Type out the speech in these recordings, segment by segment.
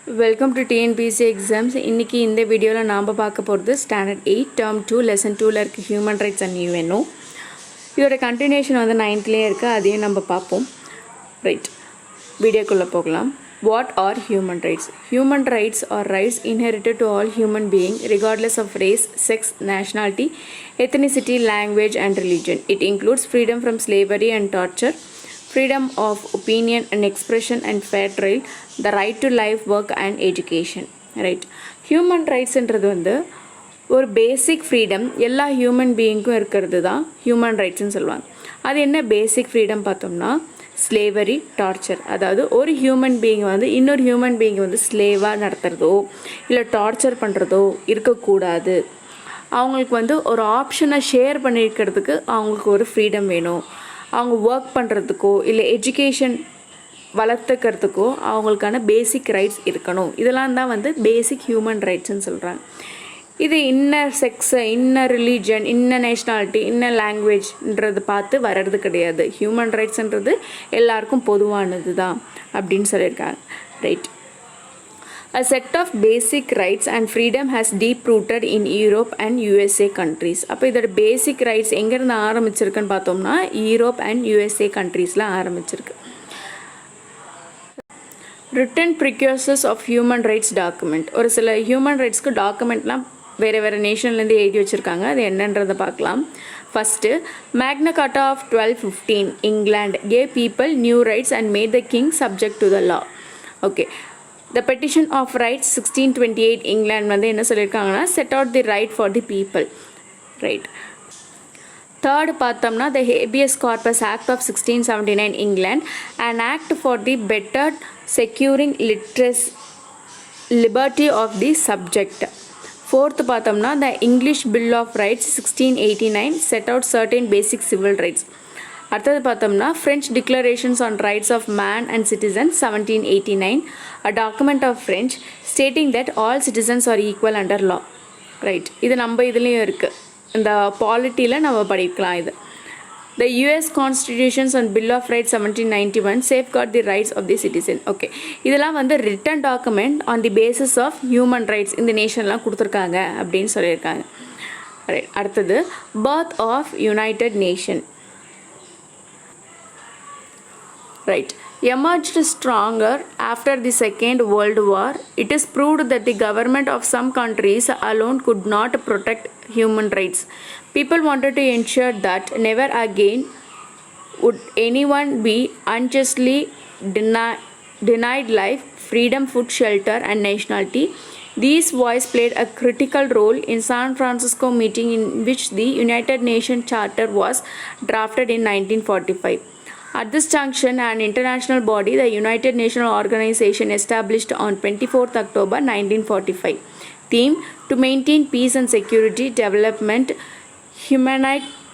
Welcome to TNPSC exams. இன்னைக்கு இந்த வீடியோவில் நாம் பார்க்க போகிறது ஸ்டாண்டர்ட் 8 டேர்ம் 2 லெசன் 2ல் இருக்க ஹியூமன் ரைட்ஸ் அண்ட் யூஎன்ஓ. இதோட கண்டினியூஷன் வந்து 9th இருக்குது, அதையும் நம்ம பார்ப்போம். ரைட், வீடியோக்குள்ளே போகலாம். What are human rights? Human rights are rights inherited to all human beings regardless of race, sex, nationality, ethnicity, language and religion. It includes freedom from slavery and torture, freedom of opinion and expression and fair trial, the right to life, work and education. Right, human ரைட்ஸ்ன்றது வந்து ஒரு பேசிக் freedom, எல்லா human பீயிங்க்கும் இருக்கிறது தான் human ரைட்ஸ்ன்னு சொல்லுவாங்க. அது என்ன பேசிக் freedom பார்த்தோம்னா, ஸ்லேவரி, டார்ச்சர். அதாவது ஒரு ஹியூமன் பீயிங் வந்து இன்னொரு ஹியூமன் பீயிங் வந்து ஸ்லேவாக நடத்துகிறதோ இல்லை டார்ச்சர் பண்ணுறதோ இருக்கக்கூடாது. அவங்களுக்கு வந்து ஒரு ஆப்ஷனை ஷேர் பண்ணியிருக்கிறதுக்கு அவங்களுக்கு ஒரு ஃப்ரீடம் வேணும். அவங்க ஒர்க் பண்ணுறதுக்கோ இல்லை எஜுகேஷன் வளர்த்துக்கிறதுக்கோ அவங்களுக்கான பேசிக் ரைட்ஸ் இருக்கணும். இதெல்லாம் தான் வந்து பேசிக் ஹியூமன் ரைட்ஸ்ன்னு சொல்கிறாங்க. இது இன்னர் செக்ஸு, இன்னர் ரிலீஜன், இன்னர் நேஷ்னாலிட்டி, இன்னர் லாங்குவேஜ்ன்றது பார்த்து வர்றது கிடையாது. ஹியூமன் ரைட்ஸ்ன்றது எல்லாருக்கும் பொதுவானது தான் அப்படின்னு சொல்லியிருக்காங்க. Right, A set of basic rights and freedom has deep rooted in Europe and USA countries. அப்போ இதோட பேசிக் ரைட்ஸ் எங்கேருந்து ஆரம்பிச்சிருக்குன்னு பார்த்தோம்னா யூரோப் அண்ட் USA கண்ட்ரீஸில் ஆரம்பிச்சிருக்கு. Written precursors of human rights document. ஒரு சில ஹியூமன் ரைட்ஸ்க்கு டாக்குமெண்ட்லாம் வேறு நேஷன்லேருந்து எழுதி வச்சுருக்காங்க. அது என்னன்றதை பார்க்கலாம். First, Magna Carta of 1215 England gave people new rights and made the king subject to the law. Okay, The Petition of Rights 1628 England வந்து என்ன சொல்லியிருக்காங்கன்னா, set out the right for the people. Right, third பார்த்தோம்னா the habeas corpus act of 1679 England, and act for the better securing liberty of the subject. Fourth பார்த்தோம்னா the English bill of rights 1689 set out certain basic civil rights. அடுத்தது பார்த்தோம்னா French declarations on rights of man and citizen 1789, a document of French stating that all citizens are equal under law. Right, இது நம்ம இதுலேயும் இருக்குது, இந்த பாலிட்டியில் நம்ம படிக்கலாம். இது The US Constitutions and Bill of Rights 1791 safeguard the rights of the citizen. Okay, இதெல்லாம் வந்து written document on the basis of human rights இந்த நேஷன்லாம் கொடுத்துருக்காங்க அப்படின்னு சொல்லியிருக்காங்க. ரைட், அடுத்தது birth of United Nation. Right, emerged stronger after the Second World War. It is proved that the government of some countries alone could not protect human rights. People wanted to ensure that never again would anyone be unjustly denied life, freedom, food, shelter and nationality. These voices played a critical role in San Francisco meeting in which the United Nations Charter was drafted in 1945. At this junction, an international body, the United Nations Organization, established on 24th October 1945. Theme: to maintain peace and security, development,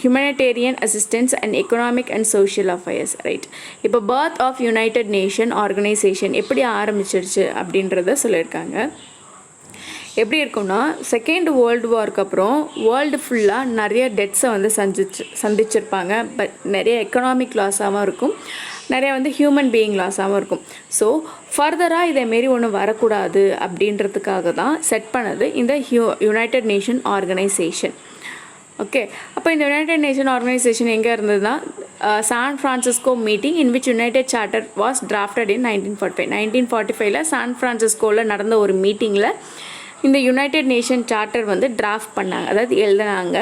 humanitarian assistance and economic and social affairs. Right, இப்போ birth of United Nations Organization எப்படி ஆரம்பிச்சிருச்சு அப்படின்றத சொல்லியிருக்காங்க. எப்படி இருக்கும்னா, second world வார்க்கு அப்புறம் world ஃபுல்லாக நிறைய டெத்ஸை வந்து சந்திச்சிருப்பாங்க. பட் நிறைய எக்கனாமிக் லாஸாகவும் இருக்கும், நிறைய வந்து ஹியூமன் பீயிங் லாஸாகவும் இருக்கும். ஸோ ஃபர்தராக இதேமாரி ஒன்று வரக்கூடாது அப்படின்றதுக்காக தான் செட் பண்ணது இந்த யுனைடெட் நேஷன் ஆர்கனைசேஷன். ஓகே, அப்போ இந்த யுனைடெட் நேஷன் ஆர்கனைசேஷன் எங்கே இருந்ததுன்னா San Francisco meeting in which united charter was drafted in 1945. 1945 San ஃப்ரான்சிஸ்கோவில் நடந்த ஒரு மீட்டிங்கில் இந்த யுனைடெட் நேஷன் சார்ட்டர் வந்து டிராஃப்ட் பண்ணாங்க, அதாவது எழுதினாங்க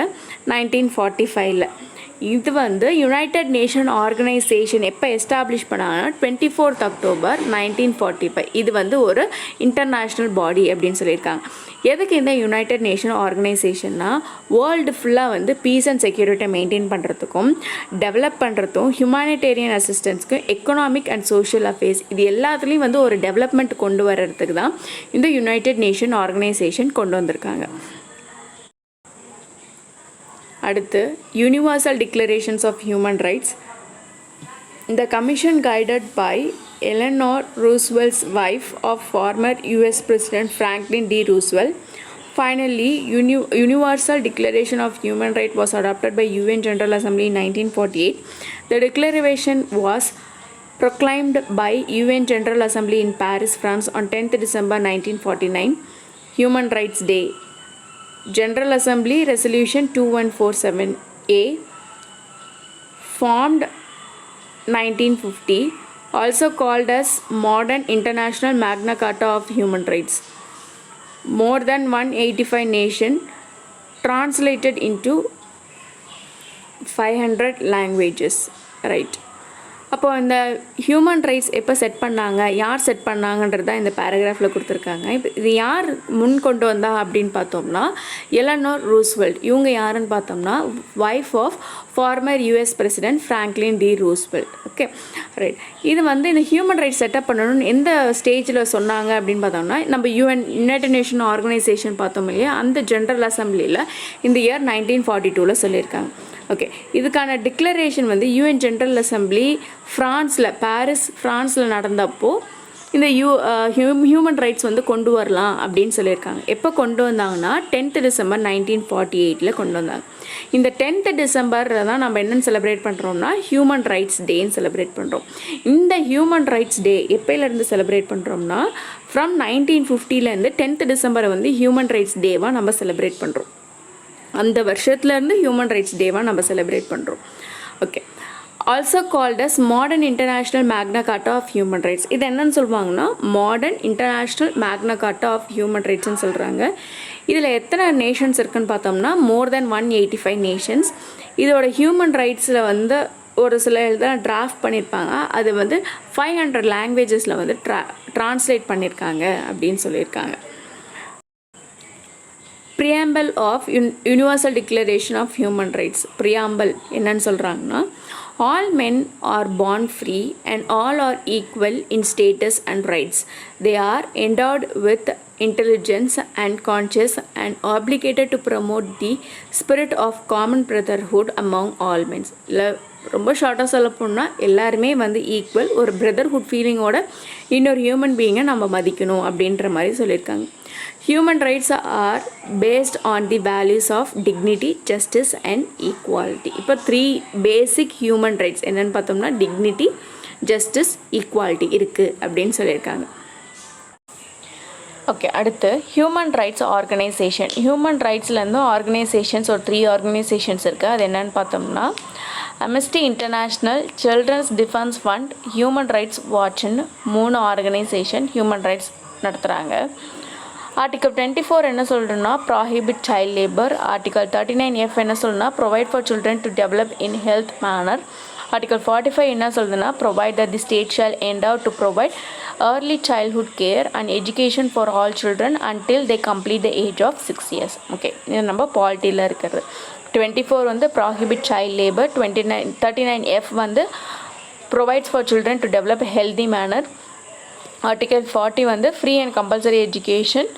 1945. இது வந்து யுனைடெட் நேஷன் ஆர்கனைசேஷன் எப்போ எஸ்டாப்ளிஷ் பண்ணாங்கன்னா 24th October 1945. இது வந்து ஒரு இன்டர்நேஷ்னல் பாடி அப்படின்னு சொல்லியிருக்காங்க. எதுக்கு இந்த யுனைடெட் நேஷன் ஆர்கனைசேஷன்னா, வேர்ல்டு ஃபுல்லாக வந்து பீஸ் அண்ட் செக்யூரிட்டியை மெயின்டைன் பண்ணுறதுக்கும் டெவலப் பண்ணுறதுக்கும் ஹியூமானிட்டேரியன் அசிஸ்டன்ஸ்க்கும் எக்கனாமிக் அண்ட் சோஷியல் அஃபேர்ஸ் இது எல்லாத்துலேயும் வந்து ஒரு டெவலப்மெண்ட் கொண்டு வர்றதுக்கு தான் இந்த யுனைடெட் நேஷன் ஆர்கனைசேஷன் கொண்டு வந்திருக்காங்க. அடுத்து universal declarations of human rights. The commission guided by Eleanor Roosevelt's wife of former US President Franklin D. Roosevelt. Finally, Universal Declaration of Human Rights was adopted by UN General Assembly in 1948. The declaration was proclaimed by UN General Assembly in Paris, France on 10th December 1949, Human Rights Day. General Assembly Resolution 2147A, formed 1950, also called as Modern International Magna Carta of Human Rights. More than 185 nations, translated into 500 languages, right? அப்போ இந்த human rights எப்போ set பண்ணாங்க, யார் set பண்ணாங்கன்றது தான் இந்த பேராகிராஃபில் கொடுத்துருக்காங்க. இப்போ இது யார் முன் கொண்டு வந்தா அப்படின்னு பார்த்தோம்னா எலனோர் ரூஸ்வெல்ட். இவங்க யாருன்னு பார்த்தோம்னா wife of former US president Franklin D Roosevelt. Okay, right. இது வந்து இந்த ஹியூமன் ரைட்ஸ் செட்டப் பண்ணணும்னு எந்த ஸ்டேஜில் சொன்னாங்க அப்படின்னு பார்த்தோம்னா நம்ம யுனைடெட் நேஷன் ஆர்கனைசேஷன் பார்த்தோம் இல்லையா, அந்த ஜென்ரல் அசம்பிளியில் இந்த இயர் 1942 சொல்லியிருக்காங்க. ஓகே, இதுக்கான டிக்ளரேஷன் வந்து யூஎன் ஜென்ரல் அசம்பிளி பாரிஸ் ஃப்ரான்ஸில் நடந்தப்போ இந்த ஹியூமன் ரைட்ஸ் வந்து கொண்டு வரலாம் அப்படின்னு சொல்லியிருக்காங்க. எப்போ கொண்டு வந்தாங்கன்னா 10th December 1948 கொண்டு வந்தாங்க. இந்த 10th December தான் நம்ம என்னென்னு செலிப்ரேட் பண்ணுறோம்னா ஹியூமன் ரைட்ஸ் டேன்னு செலிப்ரேட் பண்ணுறோம். இந்த ஹியூமன் ரைட்ஸ் டே எப்போலேருந்து செலிப்ரேட் பண்ணுறோம்னா ஃப்ரம் 1950 10th December வந்து ஹியூமன் ரைட்ஸ் டேவாக நம்ம செலிப்ரேட் பண்ணுறோம். அந்த வருஷத்துலேருந்து ஹியூமன் ரைட்ஸ் டேவாக நம்ம செலிப்ரேட் பண்ணுறோம். Okay, also called as modern international Magna Carta of human rights. இது என்னன்னு சொல்லுவாங்கன்னா modern international Magna Carta of human ரைட்ஸ்ன்னு சொல்கிறாங்க. இதில் எத்தனை நேஷன்ஸ் இருக்குன்னு பார்த்தோம்னா மோர் தென் 185 நேஷன்ஸ். இதோட ஹியூமன் ரைட்ஸில் வந்து ஒரு சில இதெல்லாம் டிராஃப்ட் பண்ணியிருப்பாங்க. அது வந்து 500 லாங்குவேஜஸில் வந்து ட்ரான்ஸ்லேட் பண்ணியிருக்காங்க அப்படின்னு சொல்லியிருக்காங்க. Preamble of Universal Declaration of Human Rights. Preamble என்னன்னு சொல்கிறாங்கன்னா all men are born free and all are equal in status and rights. They are endowed with intelligence and conscience and obligated to promote the spirit of common brotherhood among all men. ரொம்ப ஷார்ட்டாக சொல்ல போனால் எல்லாருமே வந்து equal, ஒரு brotherhood ஃபீலிங்கோட இன்னொரு human பீயிங்கை நம்ம மதிக்கணும் அப்படின்ற மாதிரி சொல்லியிருக்காங்க. Human rights are based on the values of dignity, justice and equality. இப்போ 3 basic human rights என்னன்னு பார்த்தோம்னா dignity, justice, equality இருக்குது அப்படின்னு சொல்லியிருக்காங்க. ஓகே, அடுத்து ஹியூமன் ரைட்ஸ் ஆர்கனைசேஷன். ஹியூமன் ரைட்ஸ்லேருந்து ஆர்கனைசேஷன்ஸ் ஒரு 3 ஆர்கனைசேஷன்ஸ் இருக்குது. அது என்னென்னு பார்த்தோம்னா Amnesty International, Children's Defense Fund, Human Rights வாட்ச்னு 3 ஆர்கனைசேஷன் ஹியூமன் ரைட்ஸ் நடத்துகிறாங்க. ஆர்டிகல் 24 என்ன சொல்கிறோன்னா prohibit child labour. Article 39F என்ன சொல்லுன்னா provide for children to develop in health manner. Article 45 என்ன சொல்லுதுன்னா provide that the state shall endow to provide early childhood care and education for all children until they complete the age of 6 years. Okay, இது நம்ம பாலிட்டியில் இருக்கிறது. 24 வந்து prohibit child labour. 39F வந்து provides for children to develop healthy manner. Article 40 வந்து free and compulsory education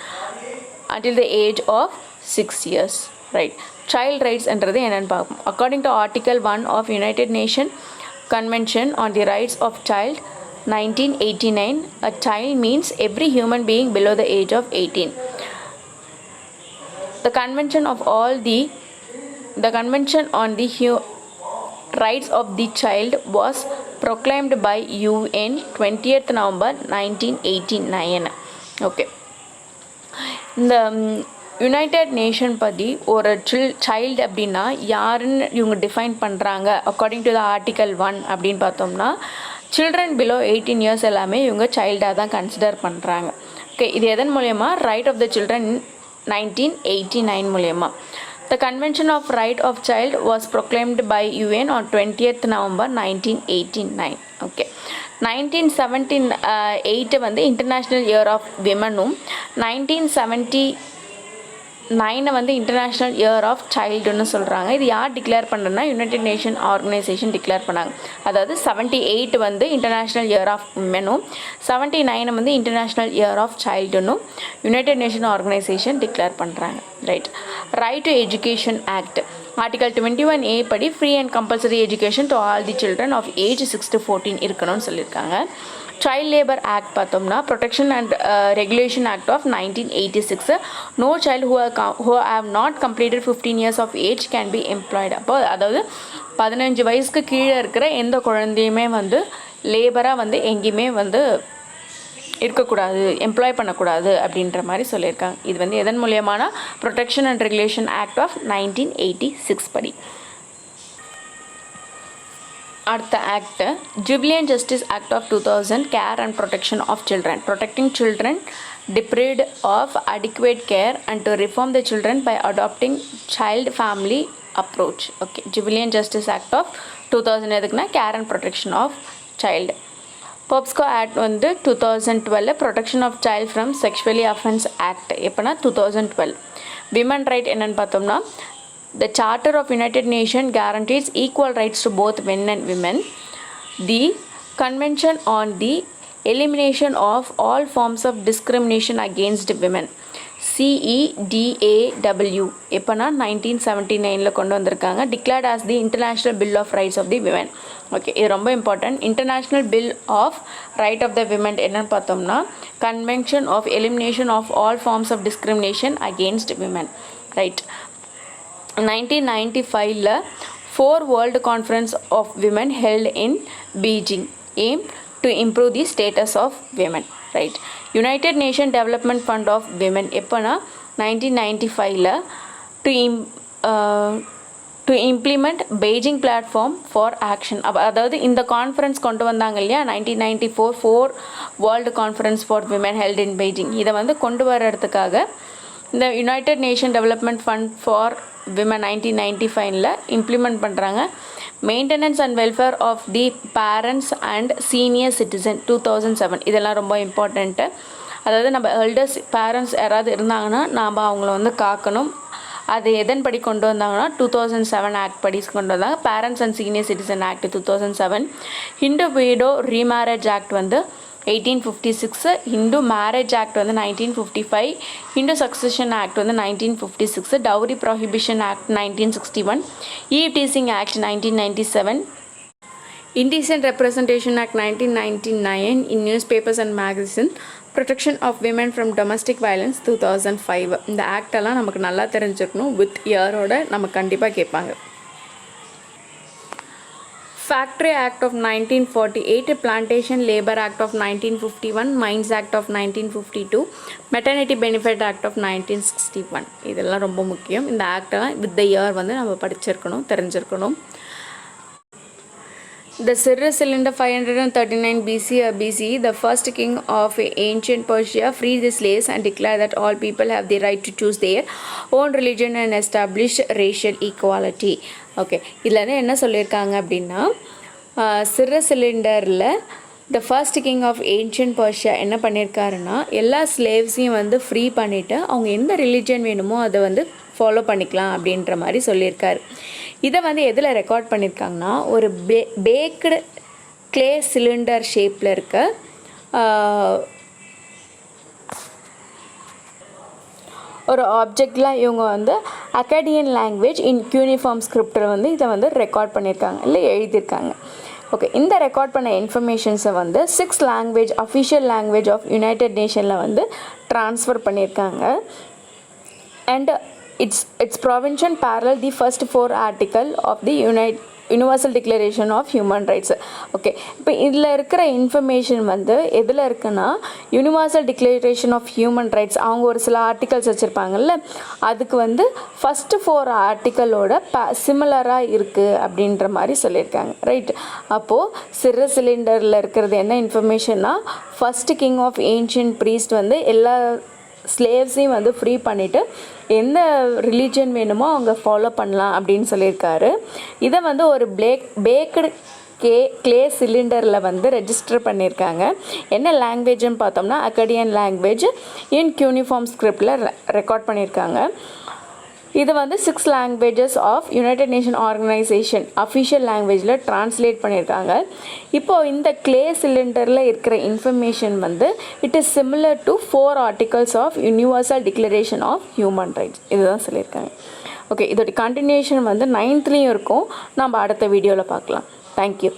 until the age of 6 years. Right, child ரைட்ஸ்ன்றது என்னென்னு பார்ப்போம். According to article 1 of United nation convention on the rights of child 1989, a child means every human being below the age of 18. The Convention on the Rights of the Child was proclaimed by UN 20th November 1989. Okay, இந்த united nation பற்றி ஒரு child அப்படின்னா யாருன்னு இவங்க define பண்ணுறாங்க. According to the article 1 அப்படின்னு பார்த்தோம்னா children below 18 years எல்லாமே இவங்க சைல்டாக தான் கன்சிடர் பண்ணுறாங்க. ஓகே, இது எதன் மூலயமா ரைட் ஆஃப் த சில்ட்ரன் 1989 மூலயமா. The convention of right of child was proclaimed by UN on 20th November 1989. Okay, 1978 வந்து இன்டர்நேஷ்னல் இயர் ஆஃப் விமனும் 1979 வந்து இன்டர்நேஷ்னல் இயர் ஆஃப் சைல்டுன்னு சொல்கிறாங்க. இது யார் டிக்ளேர் பண்ணுறதுனா யுனைடெட் நேஷன் ஆர்கனைசேஷன் டிக்ளேர் பண்ணாங்க. அதாவது 78 வந்து இன்டர்நேஷ்னல் இயர் ஆஃப் விமனும் 79 வந்து இன்டர்நேஷ்னல் இயர் ஆஃப் சைல்டுன்னும் யுனைடெட் நேஷன் ஆர்கனைசேஷன் டிக்ளேர் பண்ணுறாங்க. Right, right to education act article 21A படி free and compulsory education to all the children of age 6 to 14 இருக்கணும்னு சொல்லியிருக்காங்க. Child Labor Act பார்த்தோம்னா Protection and Regulation Act of 1986. No child who have not completed 15 years of age can be employed. அப்போ அதாவது 15 வயசுக்கு கீழே இருக்கிற எந்த குழந்தையுமே வந்து லேபராக வந்து எங்கேயுமே வந்து இருக்கக்கூடாது, எம்ப்ளாய் பண்ணக்கூடாது அப்படின்ற மாதிரி சொல்லியிருக்காங்க. இது வந்து எதன் மூலியமான protection and regulation act of 1986 படி. அடுத்த act juvenile justice act of 2000, care and protection of children, protecting children deprived of adequate care and to reform the children by adopting child family approach. Okay, Jubilean Justice Act of 2000 எதுக்குன்னா care and protection of child. POPSCO act வந்து 2012, protection of child from sexually offence act எப்போனா 2012. Women right என்னன்னு பார்த்தோம்னா The Charter of United Nations guarantees equal rights to both men and women. The Convention on the Elimination of all forms of discrimination against women, CEDAW எப்போனா 1979 கொண்டு வந்திருக்காங்க. Declared as the International Bill of Rights of the Women. Okay, இது ரொம்ப important. International bill of right of the women என்னன்னு பார்த்தோம்னா convention of elimination of all forms of discrimination against women. Right. 1995 4 World Conference of Women held in Beijing aimed to improve the status of women. Right. United Nations Development Fund of Women எப்போனா 1995 to implement Beijing Platform for Action. அதாவது இந்த conference கொண்டு வந்தாங்க இல்லையா 1994 4 World Conference for Women held in Beijing. இதை வந்து கொண்டு வர்றதுக்காக இந்த united nation development fund for women 1995 implement பண்ணுறாங்க. Maintenance and welfare of the parents and senior citizen 2007. இதெல்லாம் ரொம்ப இம்பார்ட்டண்ட்டு. அதாவது நம்ம எல்டர்ஸ் பேரண்ட்ஸ் யாராவது இருந்தாங்கன்னா நாம் அவங்கள வந்து காக்கணும். அது எதன் படி கொண்டு வந்தாங்கன்னா 2007 ஆக்ட் படி கொண்டு வந்தாங்க. Parents and senior citizen act 2007. Hindu வீடோ ரீமேரேஜ் ஆக்ட் வந்து 1856. ஹிந்து மேரேஜ் ஆக்ட் வந்து 1955. ஹிந்து சக்சஷன் ஆக்ட் வந்து 1956. Dowry prohibition act 1961. Eve teasing act 1997. Indecent Representation Act 1999 in newspapers and magazines. Protection of women from domestic violence 2005. இந்த act எல்லாம் நமக்கு நல்லா தெரிஞ்சிருக்கணும். With இயரோட நம்ம கண்டிப்பாக கேட்பாங்க. Factory Act of 1948, Plantation Labor Act of 1951, Mines Act of 1952, Maternity Benefit Act of 1961. இதெல்லாம் ரொம்ப முக்கியம். இந்த ஆக்டெல்லாம் வித் த இயர் வந்து நம்ம படிச்சிருக்கணும், தெரிஞ்சிருக்கணும். The Cyrus Cylinder 539 BC or BCE, the first king of ancient Persia freed the slaves and declared that all people have the right to choose their own religion and establish racial equality. Okay, இதில் வந்து என்ன சொல்லியிருக்காங்க அப்படின்னா Cyrus சிலிண்டரில் the first king of ancient Persia என்ன பண்ணியிருக்காருன்னா எல்லா ஸ்லேவ்ஸையும் வந்து ஃப்ரீ பண்ணிவிட்டு அவங்க எந்த ரிலிஜன் வேணுமோ அதை வந்து ஃபாலோ பண்ணிக்கலாம் அப்படின்ற மாதிரி சொல்லியிருக்காரு. இதை வந்து எதில் ரெக்கார்ட் பண்ணியிருக்காங்கன்னா ஒரு பேக்டு கிளே சிலிண்டர் ஷேப்பில் இருக்க ஒரு ஆப்ஜெக்டில் இவங்க வந்து அக்காடியன் லாங்குவேஜ் இன் யூனிஃபார்ம் ஸ்கிரிப்டில் வந்து இதை வந்து ரெக்கார்ட் பண்ணியிருக்காங்க, இல்லை எழுதியிருக்காங்க. ஓகே, இந்த ரெக்கார்ட் பண்ண இன்ஃபர்மேஷன்ஸை வந்து 6 language official language of united நேஷனில் வந்து ட்ரான்ஸ்ஃபர் பண்ணியிருக்காங்க. And its provision parallel the first 4 article of the universal declaration of human rights. Okay, இப்போ இதில் இருக்கிற இன்ஃபர்மேஷன் வந்து எதில் இருக்குன்னா universal declaration of human rights அவங்க ஒரு சில ஆர்டிகல்ஸ் வச்சுருப்பாங்கல்ல, அதுக்கு வந்து ஃபஸ்ட்டு 4 ஆர்டிக்கலோட சிமிலராக இருக்குது அப்படின்ற மாதிரி சொல்லியிருக்காங்க. ரைட். அப்போது சிரஸ் சிலிண்டரில் இருக்கிறது என்ன இன்ஃபர்மேஷன்னா first king of ancient priest வந்து எல்லா ஸ்லேவ்ஸையும் வந்து ஃப்ரீ பண்ணிவிட்டு எந்த ரிலீஜன் வேணுமோ அவங்க ஃபாலோ பண்ணலாம் அப்படின்னு சொல்லியிருக்காரு. இதை வந்து ஒரு பேக்டு கிளே சிலிண்டரில் வந்து ரெஜிஸ்டர் பண்ணியிருக்காங்க. என்ன லாங்குவேஜ்னு பார்த்தோம்னா அக்காடியன் லாங்குவேஜ் இன் யூனிஃபார்ம் ஸ்கிரிப்டில் ரெக்கார்ட் பண்ணியிருக்காங்க. இது வந்து 6 languages of United nation organization official லாங்குவேஜில் ட்ரான்ஸ்லேட் பண்ணியிருக்காங்க. இப்போது இந்த கிளே சிலிண்டரில் இருக்கிற இன்ஃபர்மேஷன் வந்து it is similar to 4 articles of universal declaration of human rights. இதுதான் சொல்லியிருக்காங்க. ஓகே, இதோட கண்டினியூஷன் வந்து 9th இருக்கும். நம்ம அடுத்த வீடியோவில் பார்க்கலாம். தேங்க்யூ.